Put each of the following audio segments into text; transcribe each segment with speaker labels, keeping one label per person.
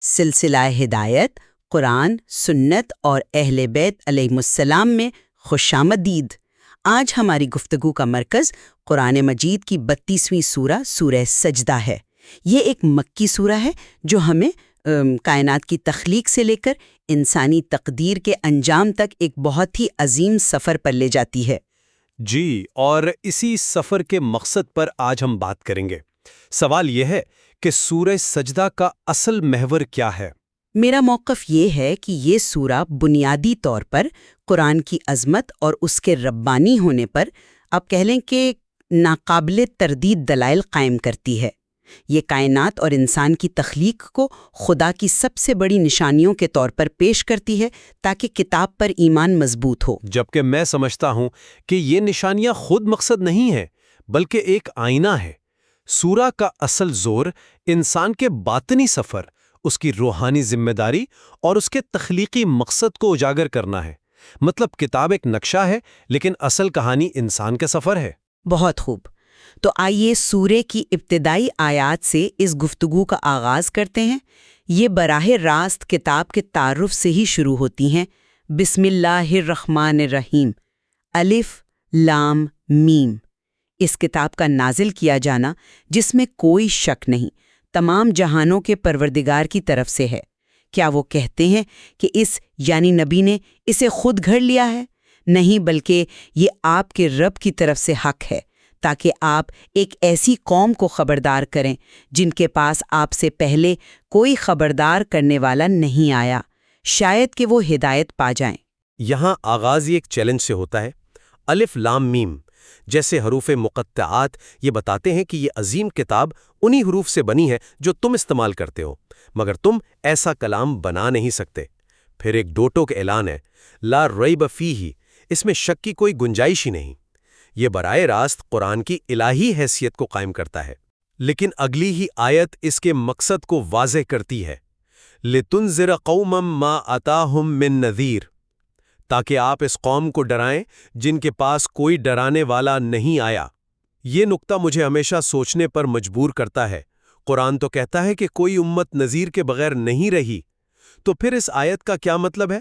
Speaker 1: سلسلہ ہدایت، قرآن، سنت اور اہل بیت علیہم السلام میں خوش آمدید۔ آج ہماری گفتگو کا مرکز قرآن مجید کی 32ویں سورہ سورہ سجدہ ہے۔ یہ ایک مکی سورہ ہے جو ہمیں کائنات کی تخلیق سے لے کر انسانی تقدیر کے انجام تک ایک بہت ہی عظیم سفر پر لے جاتی ہے۔
Speaker 2: جی، اور اسی سفر کے مقصد پر آج ہم بات کریں گے۔ سوال یہ ہے کہ سورہ سجدہ کا اصل محور کیا ہے؟
Speaker 1: میرا موقف یہ ہے کہ یہ سورہ بنیادی طور پر قرآن کی عظمت اور اس کے ربانی ہونے پر آپ کہہ لیں کہ ناقابل تردید دلائل قائم کرتی ہے۔ یہ کائنات اور انسان کی تخلیق کو خدا کی سب سے بڑی نشانیوں کے طور پر پیش کرتی ہے تاکہ کتاب پر ایمان مضبوط ہو۔
Speaker 2: جبکہ میں سمجھتا ہوں کہ یہ نشانیاں خود مقصد نہیں ہیں، بلکہ ایک آئینہ ہے۔ سورہ کا اصل زور انسان کے باطنی سفر، اس کی روحانی ذمہ داری اور اس کے تخلیقی مقصد کو اجاگر کرنا ہے۔ مطلب کتاب ایک نقشہ ہے، لیکن اصل کہانی انسان کے سفر ہے۔
Speaker 1: بہت خوب۔ تو آئیے سورے کی ابتدائی آیات سے اس گفتگو کا آغاز کرتے ہیں۔ یہ براہ راست کتاب کے تعارف سے ہی شروع ہوتی ہیں۔ بسم اللہ الرحمن الرحیم، الف لام میم۔ اس کتاب کا نازل کیا جانا، جس میں کوئی شک نہیں، تمام جہانوں کے پروردگار کی طرف سے ہے۔ کیا وہ کہتے ہیں کہ اس یعنی نبی نے اسے خود گھڑ لیا ہے؟ نہیں، بلکہ یہ آپ کے رب کی طرف سے حق ہے، تاکہ آپ ایک ایسی قوم کو خبردار کریں جن کے پاس آپ سے پہلے کوئی خبردار کرنے والا نہیں آیا، شاید کہ وہ ہدایت پا جائیں۔
Speaker 2: یہاں آغاز ایک چیلنج سے ہوتا ہے۔ الف لام میم جیسے حروف مقطعات یہ بتاتے ہیں کہ یہ عظیم کتاب انہی حروف سے بنی ہے جو تم استعمال کرتے ہو، مگر تم ایسا کلام بنا نہیں سکتے۔ پھر ایک دو ٹوک اعلان ہے، لا ریب فیہ، اس میں شک کی کوئی گنجائش ہی نہیں۔ یہ براہ راست قرآن کی الہی حیثیت کو قائم کرتا ہے۔ لیکن اگلی ہی آیت اس کے مقصد کو واضح کرتی ہے، لِتُنذِرَ قَوْمًا مَا أَتَاهُم مِّن نَذِيرٍ، تاکہ آپ اس قوم کو ڈرائیں جن کے پاس کوئی ڈرانے والا نہیں آیا۔ یہ نقطہ مجھے ہمیشہ سوچنے پر مجبور کرتا ہے۔ قرآن تو کہتا ہے کہ کوئی امت نذیر کے بغیر نہیں رہی، تو پھر اس آیت کا کیا مطلب ہے؟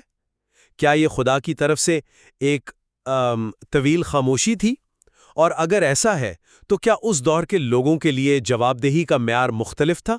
Speaker 2: کیا یہ خدا کی طرف سے ایک طویل خاموشی تھی؟ اور اگر ایسا ہے تو کیا اس دور کے لوگوں کے لیے جواب دہی کا معیار مختلف تھا؟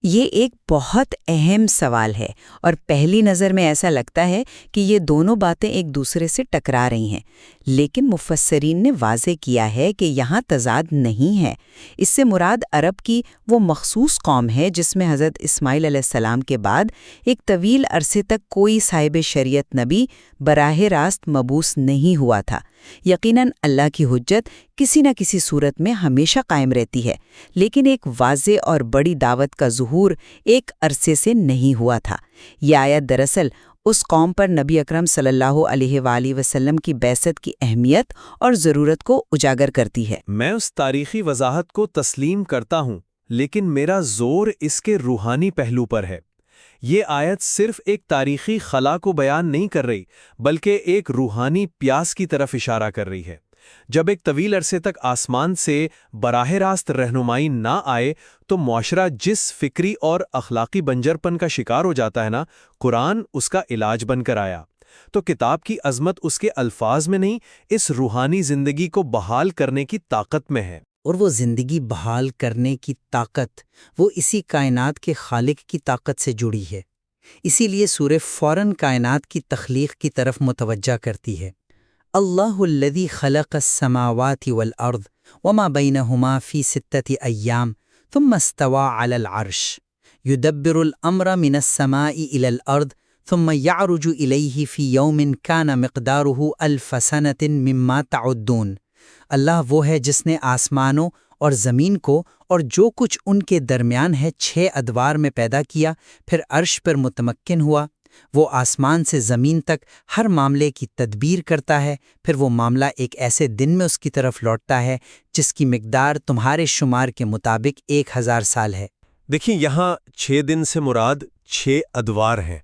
Speaker 1: یہ ایک بہت اہم سوال ہے، اور پہلی نظر میں ایسا لگتا ہے کہ یہ دونوں باتیں ایک دوسرے سے ٹکرا رہی ہیں، لیکن مفسرین نے واضح کیا ہے کہ یہاں تضاد نہیں ہے۔ اس سے مراد عرب کی وہ مخصوص قوم ہے جس میں حضرت اسماعیل علیہ السلام کے بعد ایک طویل عرصے تک کوئی صاحب شریعت نبی براہ راست مبعوث نہیں ہوا تھا۔ یقیناً اللہ کی حجت کسی نہ کسی صورت میں ہمیشہ قائم رہتی ہے، لیکن ایک واضح اور بڑی دعوت کا ظہور ایک عرصے سے نہیں ہوا تھا۔ یہ آیت دراصل اس قوم پر نبی اکرم صلی اللہ علیہ وآلہ وسلم کی بعثت کی اہمیت اور ضرورت کو اجاگر کرتی ہے۔
Speaker 2: میں اس تاریخی وضاحت کو تسلیم کرتا ہوں، لیکن میرا زور اس کے روحانی پہلو پر ہے۔ یہ آیت صرف ایک تاریخی خلا کو بیان نہیں کر رہی، بلکہ ایک روحانی پیاس کی طرف اشارہ کر رہی ہے۔ جب ایک طویل عرصے تک آسمان سے براہ راست رہنمائی نہ آئے تو معاشرہ جس فکری اور اخلاقی بنجرپن کا شکار ہو جاتا ہے قرآن اس کا علاج بن کر آیا۔ تو کتاب کی عظمت اس کے الفاظ میں نہیں، اس روحانی زندگی کو بحال کرنے کی طاقت میں ہے۔
Speaker 1: اور وہ زندگی بحال کرنے کی طاقت وہ اسی کائنات کے خالق کی طاقت سے جڑی ہے۔ اسی لیے سورہ فوراً کائنات کی تخلیق کی طرف متوجہ کرتی ہے۔ اللہ الذی خلق السماوات والارض وما بینہما فی 6 ایام ثم استوى علی العرش یدبر الامر من السماء الی الارض ثم یعرج الیہ فی یوم کان مقدارہ 1000 سنة مما تعدون۔ اللہ وہ ہے جس نے آسمانوں اور زمین کو اور جو کچھ ان کے درمیان ہے 6 ادوار میں پیدا کیا، پھر عرش پر متمکن ہوا۔ وہ آسمان سے زمین تک ہر معاملے کی تدبیر کرتا ہے، پھر وہ معاملہ ایک ایسے دن میں اس کی طرف لوٹتا ہے جس کی مقدار تمہارے شمار کے مطابق 1000 سال ہے۔
Speaker 2: دیکھیں، یہاں 6 دن سے مراد 6 ادوار ہیں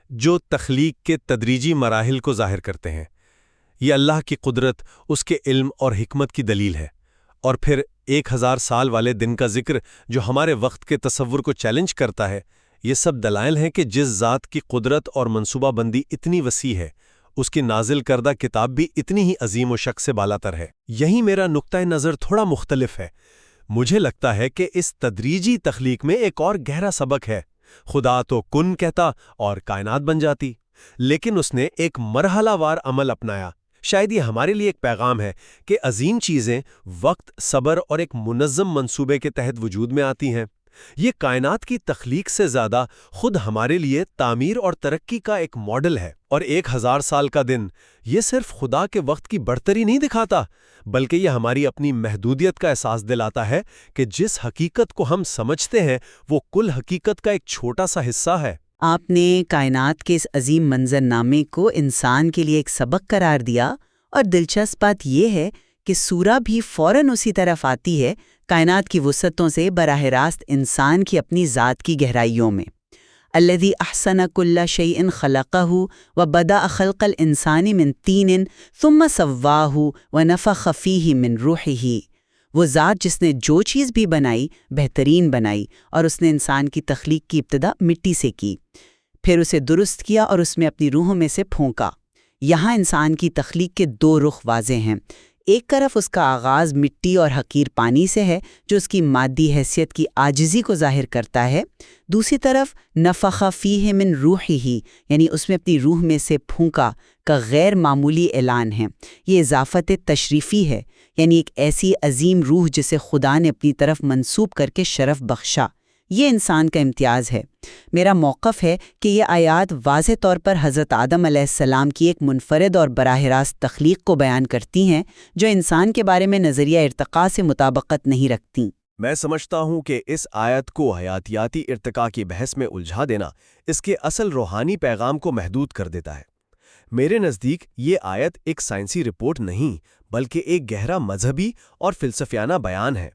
Speaker 2: جو تخلیق کے تدریجی مراحل کو ظاہر کرتے ہیں۔ یہ اللہ کی قدرت، اس کے علم اور حکمت کی دلیل ہے۔ اور پھر 1000 سال والے دن کا ذکر جو ہمارے وقت کے تصور کو چیلنج کرتا ہے،
Speaker 3: یہ سب دلائل ہیں کہ جس ذات کی قدرت اور منصوبہ بندی اتنی وسیع ہے، اس کی نازل کردہ کتاب بھی اتنی ہی عظیم و شک سے بالاتر ہے۔ یہی میرا نقطہ نظر تھوڑا مختلف ہے۔ مجھے لگتا ہے کہ اس تدریجی تخلیق میں ایک اور گہرا سبق ہے۔ خدا تو کن کہتا اور کائنات بن جاتی، لیکن اس نے ایک مرحلہ وار عمل اپنایا۔ شاید یہ ہمارے لیے ایک پیغام ہے کہ عظیم چیزیں وقت، صبر اور ایک منظم منصوبے کے تحت وجود میں آتی ہیں۔ یہ کائنات کی تخلیق سے زیادہ خود ہمارے لیے تعمیر اور ترقی کا ایک ماڈل ہے، اور 1000 سال کا دن یہ صرف خدا کے وقت کی برتری نہیں دکھاتا، بلکہ یہ ہماری اپنی محدودیت کا احساس دلاتا ہے کہ جس حقیقت کو ہم سمجھتے ہیں وہ کل حقیقت کا ایک چھوٹا سا حصہ ہے۔
Speaker 4: آپ نے کائنات کے اس عظیم منظرنامے کو انسان کے لیے ایک سبق قرار دیا، اور دلچسپ بات یہ ہے کہ سورہ بھی فوراً اسی طرف آتی ہے، کائنات کی وسعتوں سے براہ راست انسان کی اپنی ذات کی گہرائیوں میں۔ الذی احسن کل شیء خلقہ وبدأ خلق الانسان من طین ثم سواہ ونفخ فیہ من روحہ۔ وہ ذات جس نے جو چیز بھی بنائی بہترین بنائی، اور اس نے انسان کی تخلیق کی ابتدا مٹی سے کی، پھر اسے درست کیا اور اس میں اپنی روحوں میں سے پھونکا۔ یہاں انسان کی تخلیق کے دو رخ واضح ہیں۔ ایک طرف اس کا آغاز مٹی اور حقیر پانی سے ہے، جو اس کی مادی حیثیت کی عاجزی کو ظاہر کرتا ہے۔ دوسری طرف نفخ فیہ من روحہ، یعنی اس میں اپنی روح میں سے پھونکا کا غیر معمولی اعلان ہے۔ یہ اضافت تشریفی ہے، یعنی ایک ایسی عظیم روح جسے خدا نے اپنی طرف منسوب کر کے شرف بخشا۔ یہ انسان کا امتیاز ہے۔ میرا موقف ہے کہ یہ آیات واضح طور پر حضرت آدم علیہ السلام کی ایک منفرد اور براہ راست تخلیق کو بیان کرتی ہیں، جو انسان کے بارے میں نظریہ ارتقاء سے مطابقت نہیں رکھتیں۔
Speaker 3: میں سمجھتا ہوں کہ اس آیت کو حیاتیاتی ارتقاء کی بحث میں الجھا دینا اس کے اصل روحانی پیغام کو محدود کر دیتا ہے۔ میرے نزدیک یہ آیت ایک سائنسی رپورٹ نہیں، بلکہ ایک گہرا مذہبی اور فلسفیانہ بیان ہے۔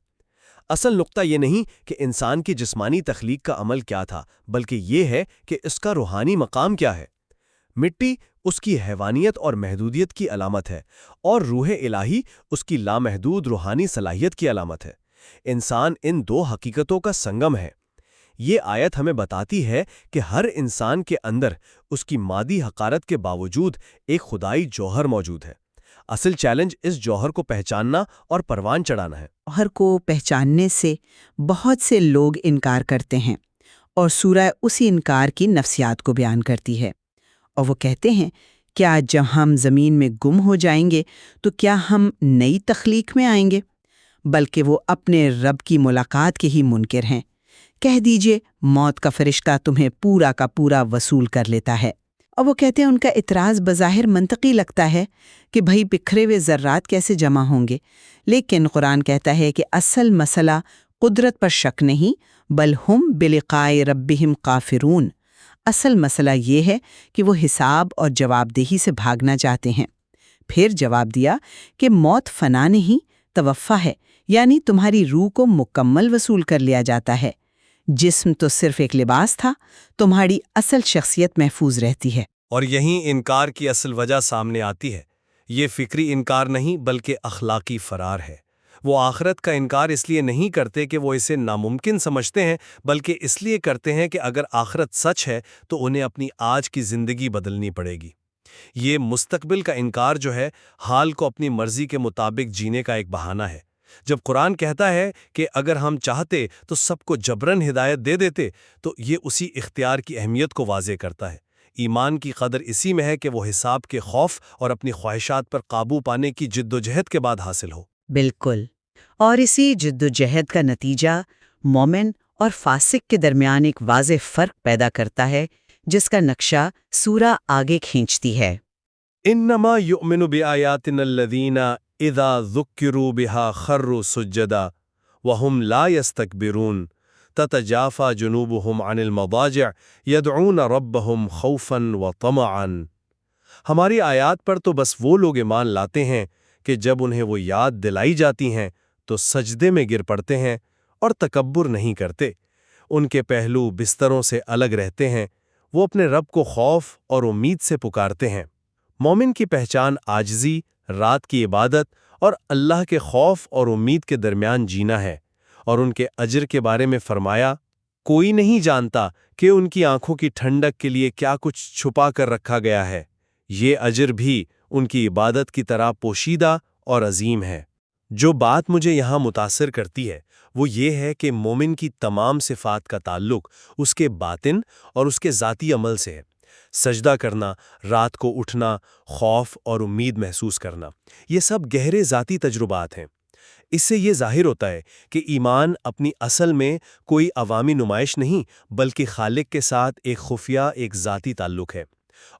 Speaker 3: اصل نقطہ یہ نہیں کہ انسان کی جسمانی تخلیق کا عمل کیا تھا، بلکہ یہ ہے کہ اس کا روحانی مقام کیا ہے۔ مٹی اس کی حیوانیت اور محدودیت کی علامت ہے، اور روح الہی اس کی لامحدود روحانی صلاحیت کی علامت ہے۔ انسان ان دو حقیقتوں کا سنگم ہے۔ یہ آیت ہمیں بتاتی ہے کہ ہر انسان کے اندر اس کی مادی حقارت کے باوجود ایک خدائی جوہر موجود ہے۔ اصل چیلنج اس جوہر کو پہچاننا اور پروان چڑھانا ہے۔
Speaker 4: جوہر کو پہچاننے سے بہت سے لوگ انکار کرتے ہیں، اور سورہ اسی انکار کی نفسیات کو بیان کرتی ہے، اور وہ کہتے ہیں کیا جب ہم زمین میں گم ہو جائیں گے تو کیا ہم نئی تخلیق میں آئیں گے؟ بلکہ وہ اپنے رب کی ملاقات کے ہی منکر ہیں۔ کہہ دیجئے موت کا فرشتہ تمہیں پورا کا پورا وصول کر لیتا ہے۔ اور وہ کہتے ہیں ان کا اعتراض بظاہر منطقی لگتا ہے کہ بھئی بکھرے ہوئے ذرات کیسے جمع ہوں گے، لیکن قرآن کہتا ہے کہ اصل مسئلہ قدرت پر شک نہیں، بل ہم بلقاء ربہم کافرون۔ اصل مسئلہ یہ ہے کہ وہ حساب اور جواب دہی سے بھاگنا چاہتے ہیں۔ پھر جواب دیا کہ موت فنا نہیں، توفیٰ ہے، یعنی تمہاری روح کو مکمل وصول کر لیا جاتا ہے۔ جسم تو صرف ایک لباس تھا، تمہاری اصل شخصیت محفوظ رہتی ہے۔
Speaker 3: اور یہیں انکار کی اصل وجہ سامنے آتی ہے۔ یہ فکری انکار نہیں بلکہ اخلاقی فرار ہے۔ وہ آخرت کا انکار اس لیے نہیں کرتے کہ وہ اسے ناممکن سمجھتے ہیں، بلکہ اس لیے کرتے ہیں کہ اگر آخرت سچ ہے تو انہیں اپنی آج کی زندگی بدلنی پڑے گی۔ یہ مستقبل کا انکار جو ہے، حال کو اپنی مرضی کے مطابق جینے کا ایک بہانہ ہے۔ جب قرآن کہتا ہے کہ اگر ہم چاہتے تو سب کو جبراً ہدایت دے دیتے، تو یہ اسی اختیار کی اہمیت کو واضح کرتا ہے۔ ایمان کی قدر اسی میں ہے کہ وہ حساب کے خوف اور اپنی خواہشات پر قابو پانے کی جد و جہد کے بعد حاصل ہو۔
Speaker 4: بالکل، اور اسی جد و جہد کا نتیجہ مومن اور فاسق کے درمیان ایک واضح فرق پیدا کرتا ہے، جس کا نقشہ سورہ آگے کھینچتی ہے۔
Speaker 3: انما یؤمن بآیاتنا الذین اذا ذکروا بها خروا سجدا وهم لا يستكبرون تتجافى جنوبهم عن المضاجع يدعون ربهم خوفا وطمعا۔ ہماری آیات پر تو بس وہ لوگ ایمان لاتے ہیں کہ جب انہیں وہ یاد دلائی جاتی ہیں تو سجدے میں گر پڑتے ہیں اور تکبر نہیں کرتے۔ ان کے پہلو بستروں سے الگ رہتے ہیں، وہ اپنے رب کو خوف اور امید سے پکارتے ہیں۔ مومن کی پہچان عاجزی، رات کی عبادت اور اللہ کے خوف اور امید کے درمیان جینا ہے، اور ان کے اجر کے بارے میں فرمایا، کوئی نہیں جانتا کہ ان کی آنکھوں کی ٹھنڈک کے لیے کیا کچھ چھپا کر رکھا گیا ہے۔ یہ اجر بھی ان کی عبادت کی طرح پوشیدہ اور عظیم ہے۔ جو بات مجھے یہاں متاثر کرتی ہے وہ یہ ہے کہ مومن کی تمام صفات کا تعلق اس کے باطن اور اس کے ذاتی عمل سے ہے۔ سجدہ کرنا، رات کو اٹھنا، خوف اور امید محسوس کرنا، یہ سب گہرے ذاتی تجربات ہیں۔ اس سے یہ ظاہر ہوتا ہے کہ ایمان اپنی اصل میں کوئی عوامی نمائش نہیں بلکہ خالق کے ساتھ ایک خفیہ، ایک ذاتی تعلق ہے۔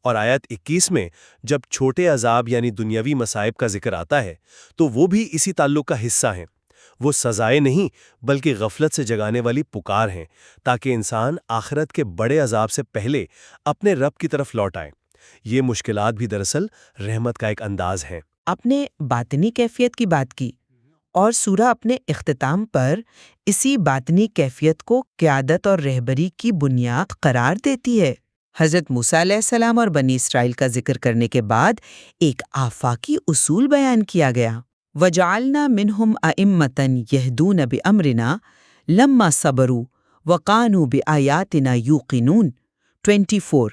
Speaker 3: اور آیت 21 میں جب چھوٹے عذاب یعنی دنیاوی مصائب کا ذکر آتا ہے تو وہ بھی اسی تعلق کا حصہ ہیں۔ وہ سزائے نہیں بلکہ غفلت سے جگانے والی پکار ہیں تاکہ انسان آخرت کے بڑے عذاب سے پہلے اپنے رب کی طرف لوٹ آئے۔ یہ مشکلات بھی دراصل رحمت کا ایک انداز ہیں۔
Speaker 5: اپنے باطنی کیفیت کی بات کی اور سورہ اپنے اختتام پر اسی باطنی کیفیت کو قیادت اور رہبری کی بنیاد قرار دیتی ہے۔ حضرت موسیٰ علیہ السلام اور بنی اسرائیل کا ذکر کرنے کے بعد ایک آفاقی اصول بیان کیا گیا۔ وَجَعَلْنَا مِنْهُمْ أَئِمَّةً يَهْدُونَ بِأَمْرِنَا لَمَّا صَبَرُوا وَكَانُوا بِآيَاتِنَا يُوقِنُونَ 24۔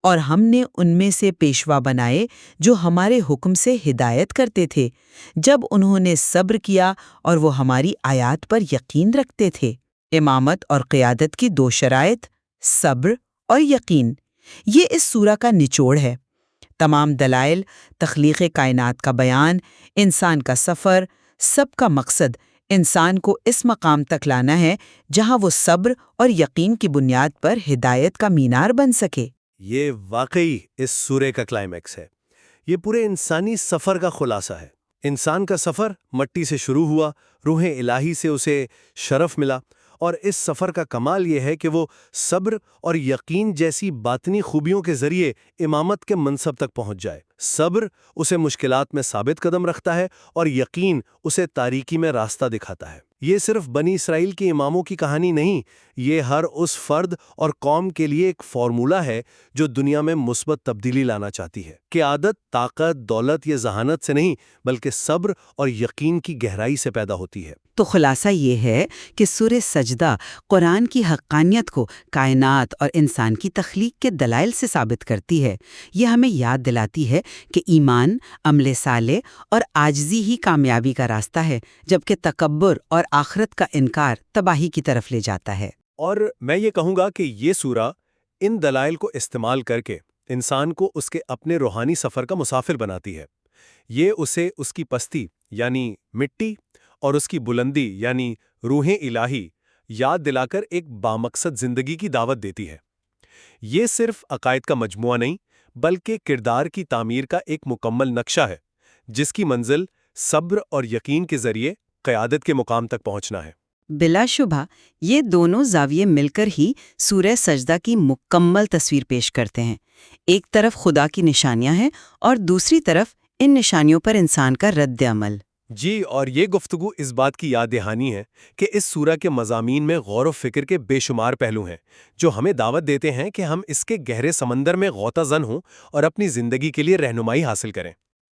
Speaker 5: اور ہم نے ان میں سے پیشوا بنائے جو ہمارے حکم سے ہدایت کرتے تھے جب انہوں نے صبر کیا اور وہ ہماری آیات پر یقین رکھتے تھے۔ امامت اور قیادت کی دو شرائط، صبر اور یقین، یہ اس سورہ کا نچوڑ ہے۔ تمام دلائل، تخلیق کائنات کا بیان، انسان کا سفر، سب کا مقصد انسان کو اس مقام تک لانا ہے جہاں وہ صبر اور یقین کی بنیاد پر ہدایت کا مینار بن سکے۔
Speaker 3: یہ واقعی اس سورے کا کلائمیکس ہے۔ یہ پورے انسانی سفر کا خلاصہ ہے۔ انسان کا سفر مٹی سے شروع ہوا، روح الہی سے اسے شرف ملا، اور اس سفر کا کمال یہ ہے کہ وہ صبر اور یقین جیسی باطنی خوبیوں کے ذریعے امامت کے منصب تک پہنچ جائے۔ صبر اسے مشکلات میں ثابت قدم رکھتا ہے اور یقین اسے تاریکی میں راستہ دکھاتا ہے۔ یہ صرف بنی اسرائیل کے اماموں کی کہانی نہیں، یہ ہر اس فرد اور قوم کے لیے ایک فارمولہ ہے جو دنیا میں مثبت تبدیلی لانا چاہتی ہے۔ قیادت طاقت، دولت یا ذہانت سے نہیں بلکہ صبر اور یقین کی گہرائی سے پیدا ہوتی ہے۔
Speaker 4: تو خلاصہ یہ ہے کہ سورہ سجدہ قرآن کی حقانیت کو کائنات اور انسان کی تخلیق کے دلائل سے ثابت کرتی ہے۔ یہ ہمیں یاد دلاتی ہے کہ ایمان، عمل صالح اور عاجزی ہی کامیابی کا راستہ ہے، جبکہ تکبر اور آخرت کا انکار تباہی کی طرف لے جاتا ہے۔
Speaker 3: اور میں یہ کہوں گا کہ یہ سورہ ان دلائل کو استعمال کر کے انسان کو اس کے اپنے روحانی سفر کا مسافر بناتی ہے۔ یہ اسے اس کی پستی یعنی مٹی اور اس کی بلندی یعنی روح الہی یاد دلا کر ایک بامقصد زندگی کی دعوت دیتی ہے۔ یہ صرف عقائد کا مجموعہ نہیں بلکہ کردار کی تعمیر کا ایک مکمل نقشہ ہے جس کی منزل صبر اور یقین کے ذریعے قیادت کے مقام تک پہنچنا ہے۔
Speaker 4: بلا شبہ یہ دونوں زاویے مل کر ہی سورہ سجدہ کی مکمل تصویر پیش کرتے ہیں۔ ایک طرف خدا کی نشانیاں ہیں اور دوسری طرف ان نشانیوں پر انسان کا رد عمل۔
Speaker 3: جی، اور یہ گفتگو اس بات کی یاد دہانی ہے کہ اس سورہ کے مضامین میں غور و فکر کے بے شمار پہلو ہیں جو ہمیں دعوت دیتے ہیں کہ ہم اس کے گہرے سمندر میں غوطہ زن ہوں اور اپنی زندگی کے لیے رہنمائی حاصل کریں۔